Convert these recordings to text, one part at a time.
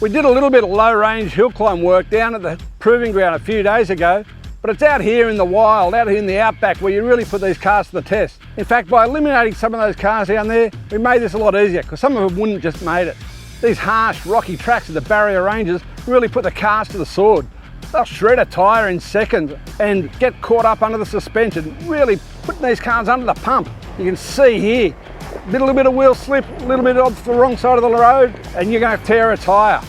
We did a little bit of low range hill climb work down at the proving ground a few days ago, but it's out here in the wild, out here in the outback where you really put these cars to the test. In fact, by eliminating some of those cars down there, we made this a lot easier because some of them wouldn't just made it. These harsh, rocky tracks of the barrier ranges really put the cars to the sword. They'll shred a tyre in seconds and get caught up under the suspension, really putting these cars under the pump. You can see here, a little bit of wheel slip, a little bit off the wrong side of the road, and you're going to tear a tyre.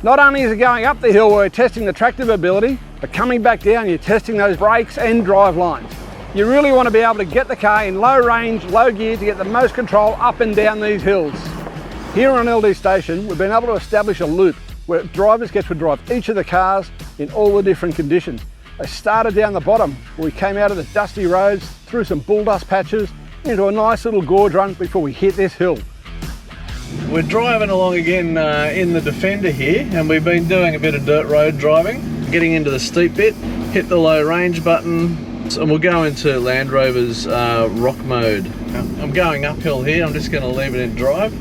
Not only is it going up the hill where you're testing the tractive ability, but coming back down, you're testing those brakes and drive lines. You really want to be able to get the car in low range, low gear to get the most control up and down these hills. Here on LD Station, we've been able to establish a loop where drivers get to drive each of the cars in all the different conditions. They started down the bottom, where we came out of the dusty roads, through some bull dust patches, into a nice little gorge run before we hit this hill. We're driving along again in the Defender here, and we've been doing a bit of dirt road driving, getting into the steep bit, hit the low range button, and we'll go into Land Rover's rock mode. I'm going uphill here, I'm just going to leave it in drive.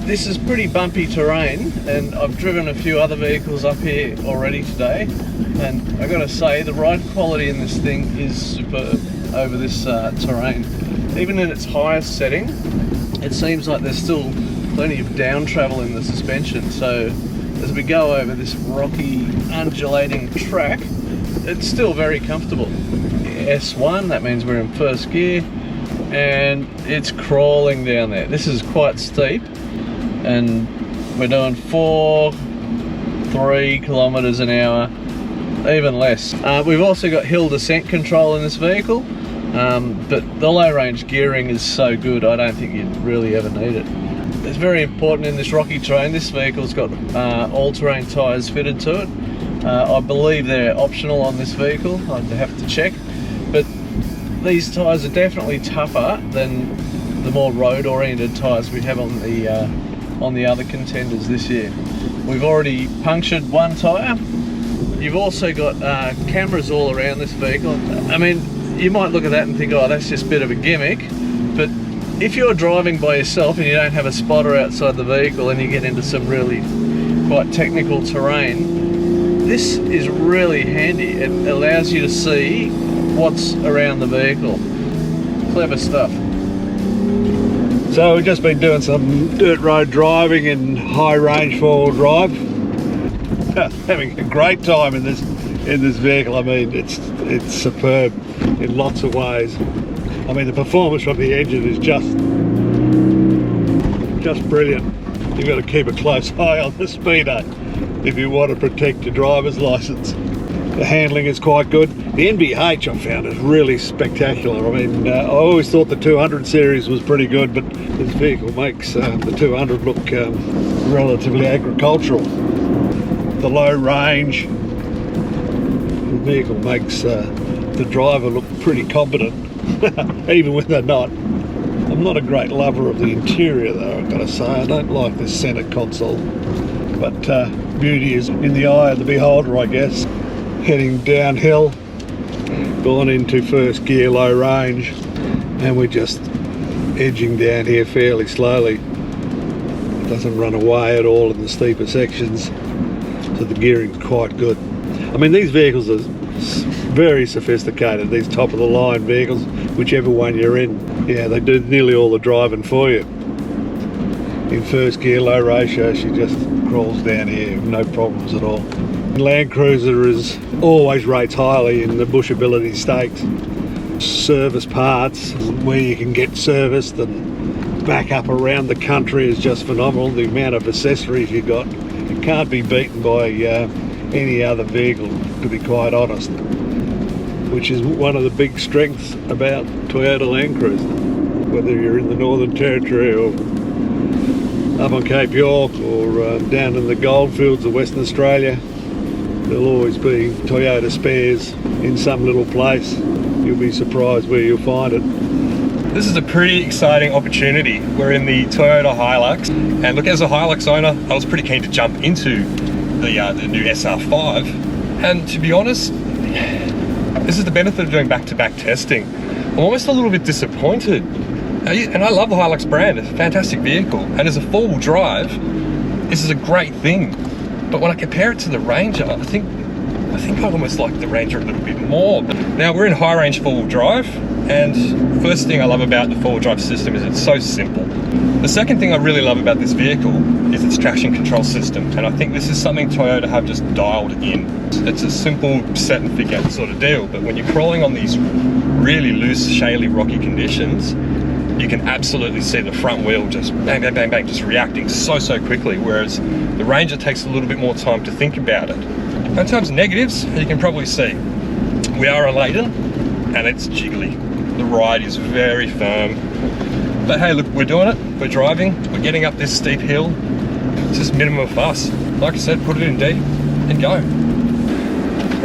This is pretty bumpy terrain, and I've driven a few other vehicles up here already today, and I've got to say the ride quality in this thing is superb over this terrain. Even in its highest setting, it seems like there's still plenty of down travel in the suspension, so as we go over this rocky undulating track, it's still very comfortable. S1, that means we're in first gear, and it's crawling down there. This is quite steep, and we're doing 3 kilometres an hour, even less. We've also got hill descent control in this vehicle, but the low range gearing is so good I don't think you'd really ever need it. It's very important in this rocky terrain. This vehicle's got all-terrain tyres fitted to it. I believe they're optional on this vehicle, I'd have to check, but these tyres are definitely tougher than the more road-oriented tyres we have on the other contenders this year. We've already punctured one tyre. You've also got cameras all around this vehicle. I mean, you might look at that and think, oh, that's just a bit of a gimmick, but if you're driving by yourself and you don't have a spotter outside the vehicle and you get into some really quite technical terrain, this is really handy. It allows you to see what's around the vehicle. Clever stuff. So we've just been doing some dirt road driving in high range four-wheel drive. Having a great time in this vehicle. I mean, it's superb in lots of ways. I mean, the performance from the engine is just brilliant. You've got to keep a close eye on the speedo if you want to protect your driver's license. The handling is quite good. The NVH I found is really spectacular. I mean, I always thought the 200 series was pretty good, but this vehicle makes the 200 look relatively agricultural. The low range, the vehicle makes the driver look pretty competent, even when they're not. I'm not a great lover of the interior though, I've got to say. I don't like this centre console, but beauty is in the eye of the beholder, I guess. Heading downhill, gone into first gear, low range, and we're just edging down here fairly slowly. It doesn't run away at all in the steeper sections, so the gearing's quite good. I mean, these vehicles are very sophisticated, these top of the line vehicles, whichever one you're in. Yeah, they do nearly all the driving for you. In first gear, low ratio, she just crawls down here, no problems at all. Land Cruiser always rates highly in the bushability stakes. Service parts, where you can get serviced and back up around the country is just phenomenal. The amount of accessories you got, it can't be beaten by any other vehicle, to be quite honest, which is one of the big strengths about Toyota Land Cruiser. Whether you're in the Northern Territory or up on Cape York or down in the goldfields of Western Australia, there'll always be Toyota spares in some little place. You'll be surprised where you'll find it. This is a pretty exciting opportunity. We're in the Toyota Hilux, and look, as a Hilux owner, I was pretty keen to jump into the new SR5, and to be honest, this is the benefit of doing back-to-back testing. I'm almost a little bit disappointed, and I love the Hilux brand. It's a fantastic vehicle, and as a four-wheel drive, this is a great thing. But when I compare it to the Ranger, I think I almost like the Ranger a little bit more. But now we're in high range four-wheel drive, and first thing I love about the four-wheel drive system is it's so simple. The second thing I really love about this vehicle is its traction control system, and I think this is something Toyota have just dialed in. It's a simple set and forget sort of deal, but when you're crawling on these really loose, shaly, rocky conditions, you can absolutely see the front wheel just bang, bang, bang, bang, just reacting so quickly, whereas the Ranger takes a little bit more time to think about it. In terms of negatives, you can probably see we are unladen and it's jiggly. The ride is very firm. But hey, look, we're doing it, we're driving, we're getting up this steep hill. It's just minimum of fuss. Like I said, put it in D and go.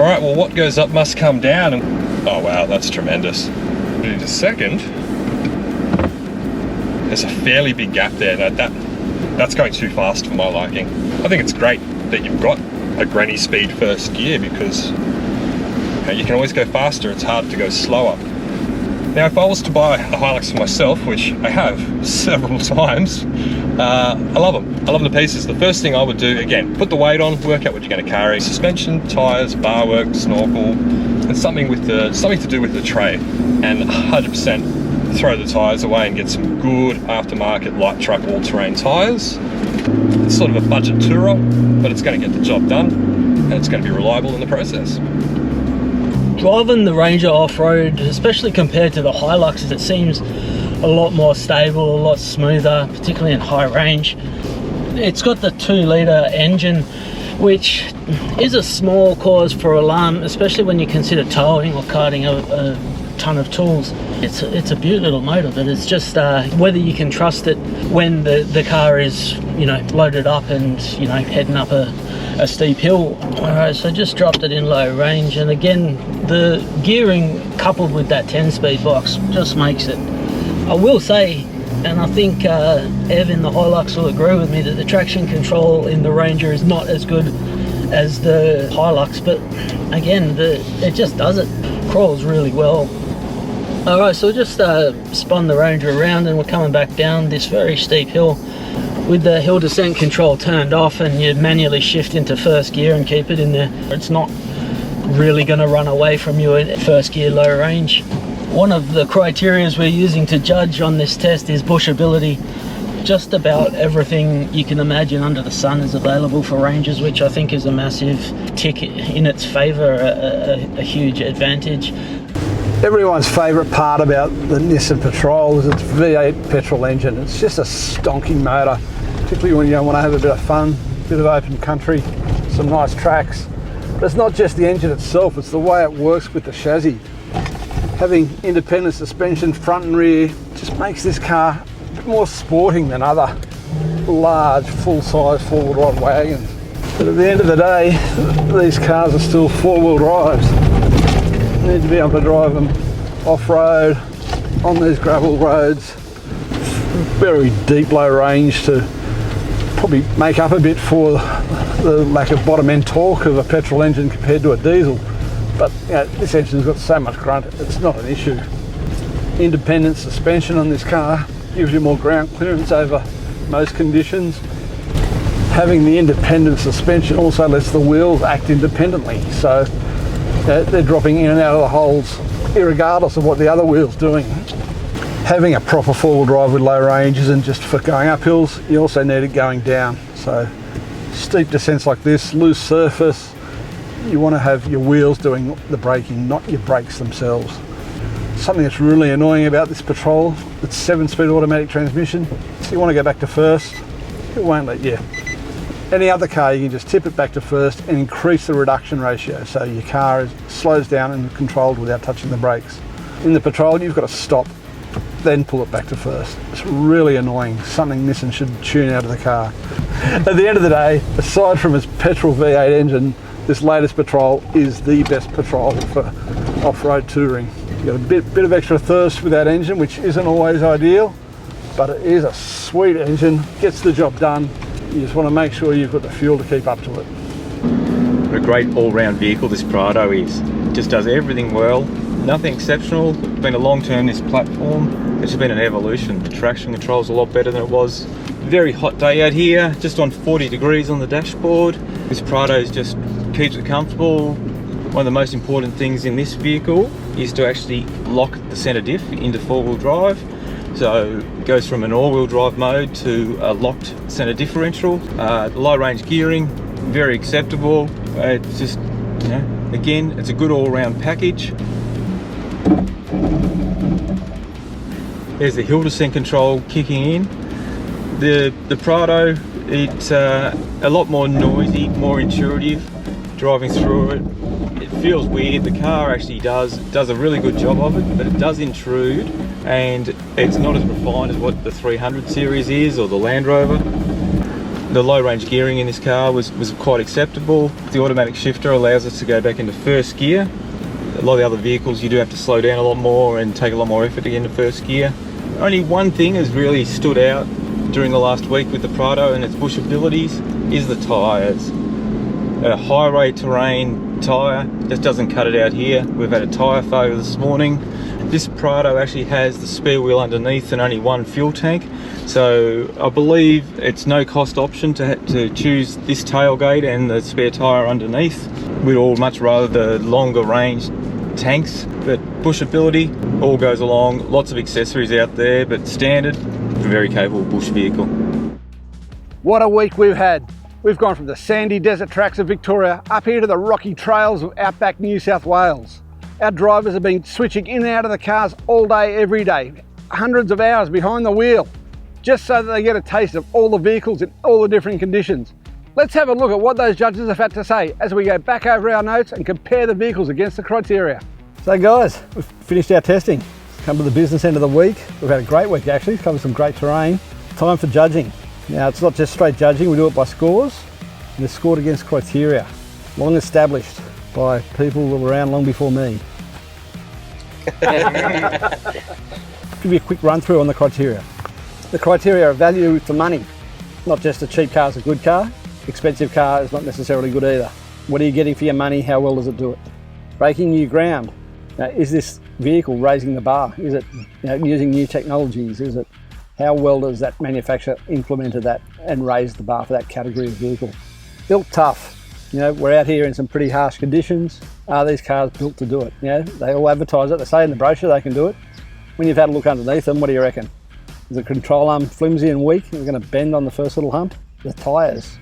All right, well, what goes up must come down. And oh wow, that's tremendous. But in a second, there's a fairly big gap there. That's going too fast for my liking. I think it's great that you've got a granny speed first gear, because you can always go faster, it's hard to go slower. Now, if I was to buy a Hilux for myself, which I have several times, I love them. I love them to pieces. The first thing I would do, again, put the weight on, work out what you're going to carry. Suspension, tyres, bar work, snorkel, and something to do with the tray. And 100% throw the tyres away and get some good aftermarket light truck all-terrain tyres. It's sort of a budget tourer, but it's going to get the job done, and it's going to be reliable in the process. Driving the Ranger off-road, especially compared to the Hilux, it seems a lot more stable, a lot smoother, particularly in high range. It's got the 2-litre engine, which is a small cause for alarm, especially when you consider towing or carting a ton of tools. It's a beautiful little motor, but it's just whether you can trust it when the car is, you know, loaded up and, you know, heading up a steep hill. Alright, so just dropped it in low range, and again, the gearing coupled with that 10-speed box just makes it. I will say, and I think Ev in the Hilux will agree with me, that the traction control in the Ranger is not as good as the Hilux, but again, it just does it. Crawls really well. Alright, so we just spun the Ranger around, and we're coming back down this very steep hill with the hill descent control turned off, and you manually shift into first gear and keep it in there. It's not really going to run away from you at first gear low range. One of the criteria we're using to judge on this test is bushability. Just about everything you can imagine under the sun is available for Rangers, which I think is a massive tick in its favour, a huge advantage. Everyone's favourite part about the Nissan Patrol is its V8 petrol engine. It's just a stonking motor, particularly when you want to have a bit of fun, a bit of open country, some nice tracks. But it's not just the engine itself, it's the way it works with the chassis. Having independent suspension front and rear just makes this car a bit more sporting than other large, full-size four-wheel drive wagons. But at the end of the day, these cars are still four-wheel drives. You need to be able to drive them off-road, on these gravel roads, very deep low range, to probably make up a bit for the lack of bottom end torque of a petrol engine compared to a diesel. But you know, this engine's got so much grunt, it's not an issue. Independent suspension on this car gives you more ground clearance over most conditions. Having the independent suspension also lets the wheels act independently, so they're dropping in and out of the holes irregardless of what the other wheel's doing. Having a proper four-wheel drive with low range isn't just for going up hills, you also need it going down. So steep descents like this, loose surface, you want to have your wheels doing the braking, not your brakes themselves. Something that's really annoying about this Patrol, it's 7-speed automatic transmission. So you want to go back to first, it won't let you. Any other car, you can just tip it back to first and increase the reduction ratio, so your car slows down and controlled without touching the brakes. In the Patrol, you've got to stop, then pull it back to first. It's really annoying, something Nissan should tune out of the car. At the end of the day, aside from its petrol V8 engine, this latest Patrol is the best Patrol for off-road touring. You've got a bit of extra thirst with that engine, which isn't always ideal, but it is a sweet engine, gets the job done. You just want to make sure you've got the fuel to keep up to it. What a great all-round vehicle this Prado is. It just does everything well, nothing exceptional. It's been a long term, this platform. It's been an evolution. The traction control's a lot better than it was very hot day out here, just on 40 degrees on the dashboard. This Prado just keeps it comfortable. One of the most important things in this vehicle is to actually lock the centre diff into four-wheel drive. So it goes from an all-wheel drive mode to a locked centre differential. Low range gearing, very acceptable. It's just, you know, again, it's a good all-round package. There's the hill descent control kicking in. The Prado, it's a lot more noisy, more intuitive driving through it. It feels weird. The car actually does a really good job of it, but it does intrude, and it's not as refined as what the 300 series is or the Land Rover. The low range gearing in this car was quite acceptable. The automatic shifter allows us to go back into first gear. A lot of the other vehicles you do have to slow down a lot more and take a lot more effort to get into first gear. Only one thing has really stood out during the last week with the Prado and its bush abilities is the tyres. A highway terrain tyre just doesn't cut it out here. We've had a tyre failure this morning. This Prado actually has the spare wheel underneath and only one fuel tank, so I believe it's no cost option to choose this tailgate and the spare tyre underneath. We'd all much rather the longer range tanks, but bushability all goes along. Lots of accessories out there, but standard, very capable bush vehicle. What a week we've had. We've gone from the sandy desert tracks of Victoria up here to the rocky trails of outback New South Wales. Our drivers have been switching in and out of the cars all day, every day, hundreds of hours behind the wheel, just so that they get a taste of all the vehicles in all the different conditions. Let's have a look at what those judges have had to say as we go back over our notes and compare the vehicles against the criteria. So guys, we've finished our testing. Come to the business end of the week. We've had a great week actually, covered some great terrain. Time for judging. Now it's not just straight judging, we do it by scores, and it's scored against criteria, long established by people that were around long before me. Give you a quick run through on the criteria. The criteria are value for money. Not just a cheap car is a good car, expensive car is not necessarily good either. What are you getting for your money? How well does it do it? Breaking new ground. Now, is this vehicle raising the bar? Is it using new technologies? Is it, how well does that manufacturer implemented that and raised the bar for that category of vehicle? Built tough. We're out here in some pretty harsh conditions. Are these cars built to do it? They all advertise it. They say in the brochure they can do it. When you've had a look underneath them, what do you reckon? Is the control arm flimsy and weak? Is it going to bend on the first little hump? The tyres,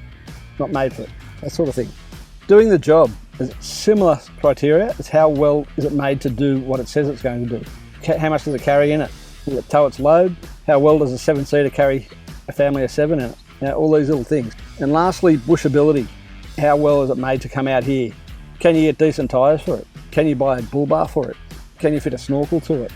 not made for it. That sort of thing. Doing the job is similar criteria. It's how well is it made to do what it says it's going to do. How much does it carry in it? Does it tow its load? How well does a 7-seater carry a family of 7 in it? All these little things. And lastly, bushability. How well is it made to come out here? Can you get decent tyres for it? Can you buy a bull bar for it? Can you fit a snorkel to it?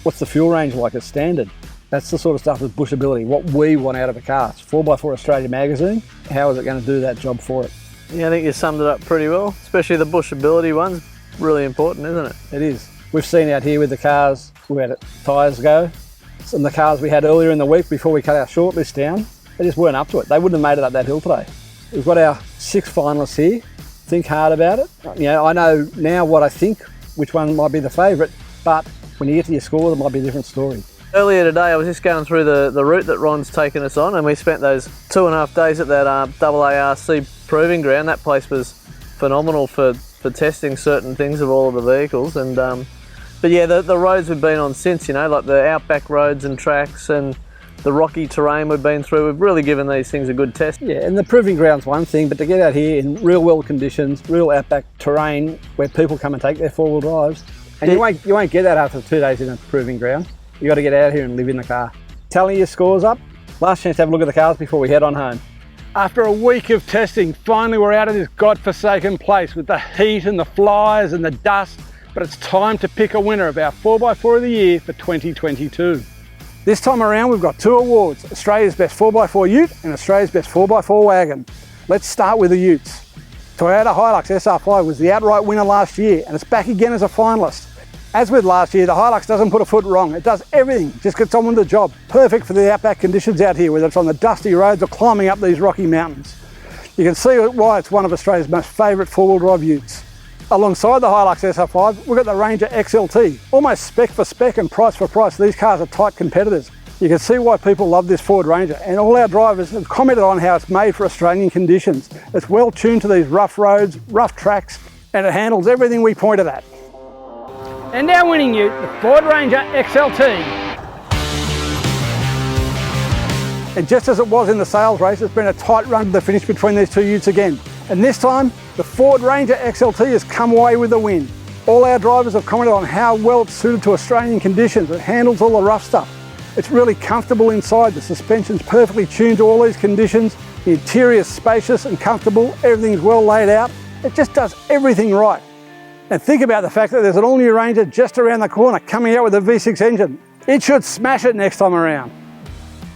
What's the fuel range like as standard? That's the sort of stuff with bushability, what we want out of a car. It's 4x4 Australia magazine. How is it going to do that job for it? Yeah, I think you summed it up pretty well, especially the bushability one's really important, isn't it? It is. We've seen out here with the cars, we had tyres go. Some of the cars we had earlier in the week before we cut our shortlist down, they just weren't up to it. They wouldn't have made it up that hill today. We've got our 6 finalists here. Think hard about it. I know now what I think, which one might be the favourite, but when you get to your score, it might be a different story. Earlier today, I was just going through the route that Ron's taken us on, and we spent those 2.5 days at that AARC proving ground. That place was phenomenal for testing certain things of all of the vehicles. And but yeah, the roads we've been on since, like the outback roads and tracks and the rocky terrain we've been through, we've really given these things a good test. Yeah, and the proving ground's one thing, but to get out here in real world conditions, real outback terrain where people come and take their 4-wheel drives, and you won't get that after 2 days in a proving ground. You got to get out here and live in the car. Tallying your scores up. Last chance to have a look at the cars before we head on home. After a week of testing, finally we're out of this godforsaken place with the heat and the flies and the dust, but it's time to pick a winner of our 4x4 of the year for 2022. This time around we've got 2 awards, Australia's Best 4x4 Ute and Australia's Best 4x4 Wagon. Let's start with the Utes. Toyota Hilux SR5 was the outright winner last year and it's back again as a finalist. As with last year, the Hilux doesn't put a foot wrong. It does everything, just gets on with the job. Perfect for the outback conditions out here, whether it's on the dusty roads or climbing up these rocky mountains. You can see why it's one of Australia's most favourite 4-wheel drive utes. Alongside the Hilux SR5, we've got the Ranger XLT. Almost spec for spec and price for price, these cars are tight competitors. You can see why people love this Ford Ranger, and all our drivers have commented on how it's made for Australian conditions. It's well tuned to these rough roads, rough tracks, and it handles everything we pointed at. And now winning ute, the Ford Ranger XLT. And just as it was in the sales race, it's been a tight run to the finish between these two utes again. And this time, the Ford Ranger XLT has come away with the win. All our drivers have commented on how well it's suited to Australian conditions. It handles all the rough stuff. It's really comfortable inside. The suspension's perfectly tuned to all these conditions. The interior's spacious and comfortable. Everything's well laid out. It just does everything right. And think about the fact that there's an all-new Ranger just around the corner coming out with a V6 engine. It should smash it next time around.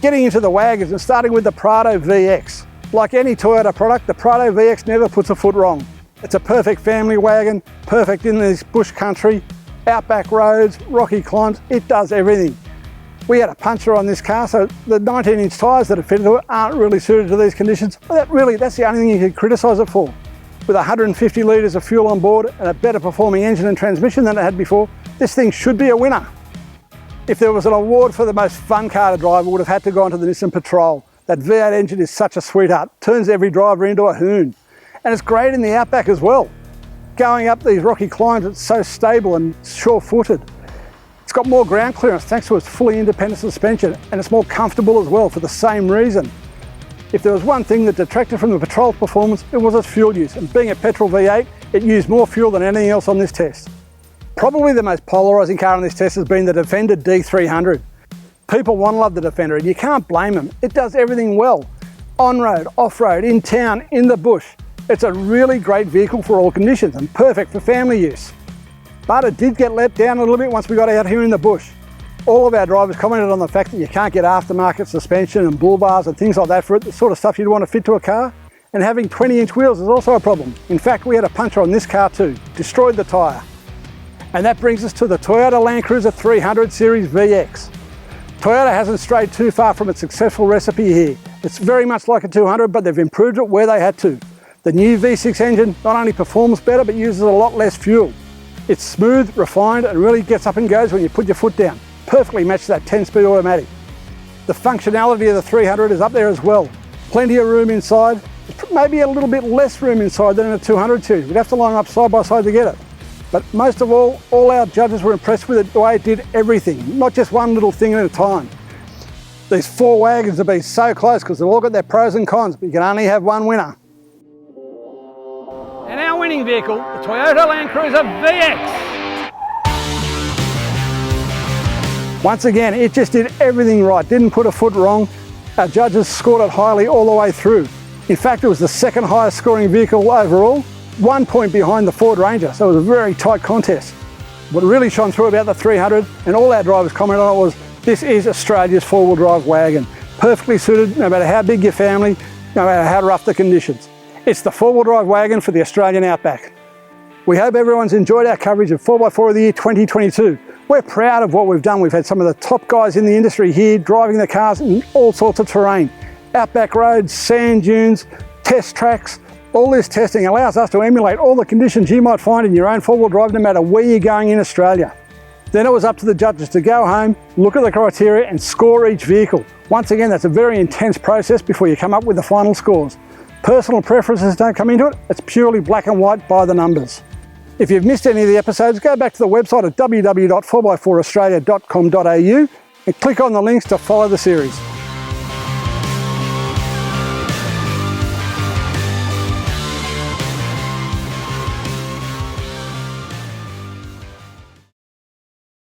Getting into the wagons and starting with the Prado VX. Like any Toyota product, the Prado VX never puts a foot wrong. It's a perfect family wagon, perfect in this bush country, outback roads, rocky climbs. It does everything. We had a puncture on this car, so the 19-inch tyres that are fitted to it aren't really suited to these conditions. But that's the only thing you can criticise it for. With 150 litres of fuel on board and a better performing engine and transmission than it had before, this thing should be a winner. If there was an award for the most fun car to drive, it would have had to go onto the Nissan Patrol. That V8 engine is such a sweetheart, turns every driver into a hoon. And it's great in the outback as well. Going up these rocky climbs, it's so stable and sure-footed. It's got more ground clearance thanks to its fully independent suspension, and it's more comfortable as well for the same reason. If there was one thing that detracted from the Patrol's performance, it was its fuel use, and being a petrol V8, it used more fuel than anything else on this test. Probably the most polarising car on this test has been the Defender D300. People want to love the Defender, and you can't blame them. It does everything well. On-road, off-road, in town, in the bush. It's a really great vehicle for all conditions and perfect for family use. But it did get let down a little bit once we got out here in the bush. All of our drivers commented on the fact that you can't get aftermarket suspension and bull bars and things like that for it, the sort of stuff you'd want to fit to a car. And having 20-inch wheels is also a problem. In fact, we had a puncture on this car too, destroyed the tyre. And that brings us to the Toyota Land Cruiser 300 Series VX. Toyota hasn't strayed too far from its successful recipe here. It's very much like a 200, but they've improved it where they had to. The new V6 engine not only performs better, but uses a lot less fuel. It's smooth, refined, and really gets up and goes when you put your foot down. Perfectly matches that 10-speed automatic. The functionality of the 300 is up there as well. Plenty of room inside. Maybe a little bit less room inside than in a 200 series. We'd have to line them up side by side to get it. But most of all our judges were impressed with it, the way it did everything, not just one little thing at a time. These four wagons have been so close because they've all got their pros and cons, but you can only have one winner. And our winning vehicle, the Toyota Land Cruiser VX. Once again, it just did everything right, didn't put a foot wrong. Our judges scored it highly all the way through. In fact, it was the second highest scoring vehicle overall, 1 point behind the Ford Ranger, so it was a very tight contest. What really shone through about the 300, and all our drivers commented on it, was this is Australia's four-wheel drive wagon. Perfectly suited, no matter how big your family, no matter how rough the conditions. It's the four-wheel drive wagon for the Australian outback. We hope everyone's enjoyed our coverage of 4x4 of the year 2022. We're proud of what we've done. We've had some of the top guys in the industry here driving the cars in all sorts of terrain. Outback roads, sand dunes, test tracks. All this testing allows us to emulate all the conditions you might find in your own four-wheel drive no matter where you're going in Australia. Then it was up to the judges to go home, look at the criteria and score each vehicle. Once again, that's a very intense process before you come up with the final scores. Personal preferences don't come into it, it's purely black and white by the numbers. If you've missed any of the episodes, go back to the website at www.4x4australia.com.au and click on the links to follow the series.